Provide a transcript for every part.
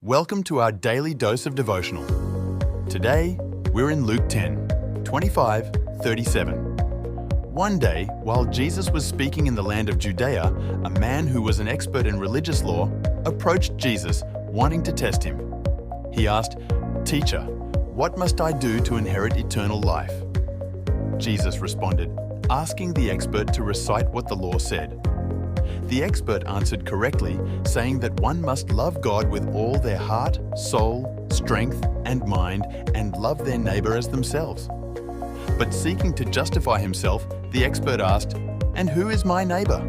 Welcome to our Daily Dose of Devotional. Today, we're in Luke 10, 25-37. One day, while Jesus was speaking in the land of Judea, a man who was an expert in religious law approached Jesus, wanting to test him. He asked, "Teacher, what must I do to inherit eternal life?" Jesus responded, asking the expert to recite what the law said. The expert answered correctly, saying that one must love God with all their heart, soul, strength, and mind, and love their neighbor as themselves. But seeking to justify himself, the expert asked, "And who is my neighbor?"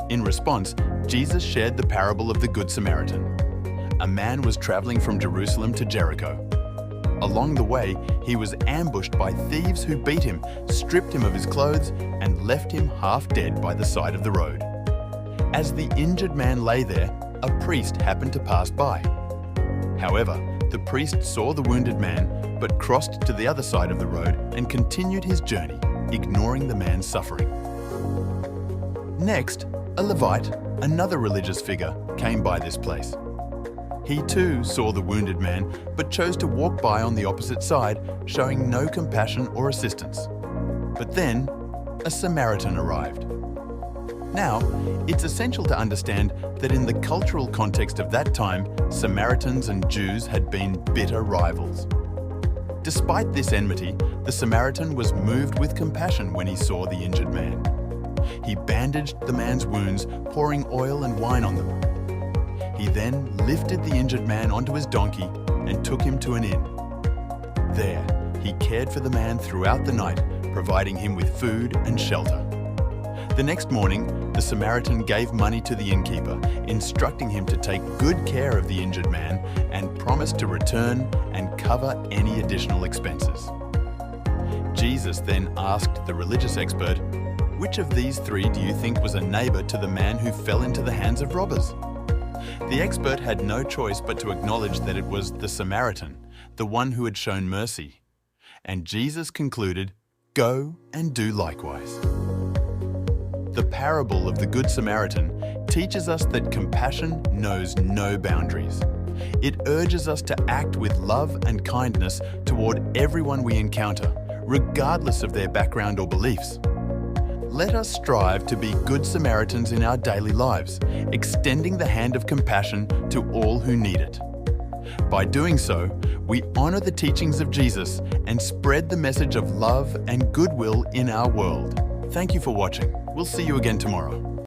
In response, Jesus shared the parable of the Good Samaritan. A man was traveling from Jerusalem to Jericho. Along the way, he was ambushed by thieves who beat him, stripped him of his clothes, and left him half dead by the side of the road. As the injured man lay there, a priest happened to pass by. However, the priest saw the wounded man, but crossed to the other side of the road and continued his journey, ignoring the man's suffering. Next, a Levite, another religious figure, came by this place. He too saw the wounded man, but chose to walk by on the opposite side, showing no compassion or assistance. But then, a Samaritan arrived. Now, it's essential to understand that in the cultural context of that time, Samaritans and Jews had been bitter rivals. Despite this enmity, the Samaritan was moved with compassion when he saw the injured man. He bandaged the man's wounds, pouring oil and wine on them. He then lifted the injured man onto his donkey and took him to an inn. There, he cared for the man throughout the night, providing him with food and shelter. The next morning, the Samaritan gave money to the innkeeper, instructing him to take good care of the injured man and promised to return and cover any additional expenses. Jesus then asked the religious expert, "Which of these three do you think was a neighbor to the man who fell into the hands of robbers?" The expert had no choice but to acknowledge that it was the Samaritan, the one who had shown mercy. And Jesus concluded, "Go and do likewise." The parable of the Good Samaritan teaches us that compassion knows no boundaries. It urges us to act with love and kindness toward everyone we encounter, regardless of their background or beliefs. Let us strive to be good Samaritans in our daily lives, extending the hand of compassion to all who need it. By doing so, we honor the teachings of Jesus and spread the message of love and goodwill in our world. Thank you for watching. We'll see you again tomorrow.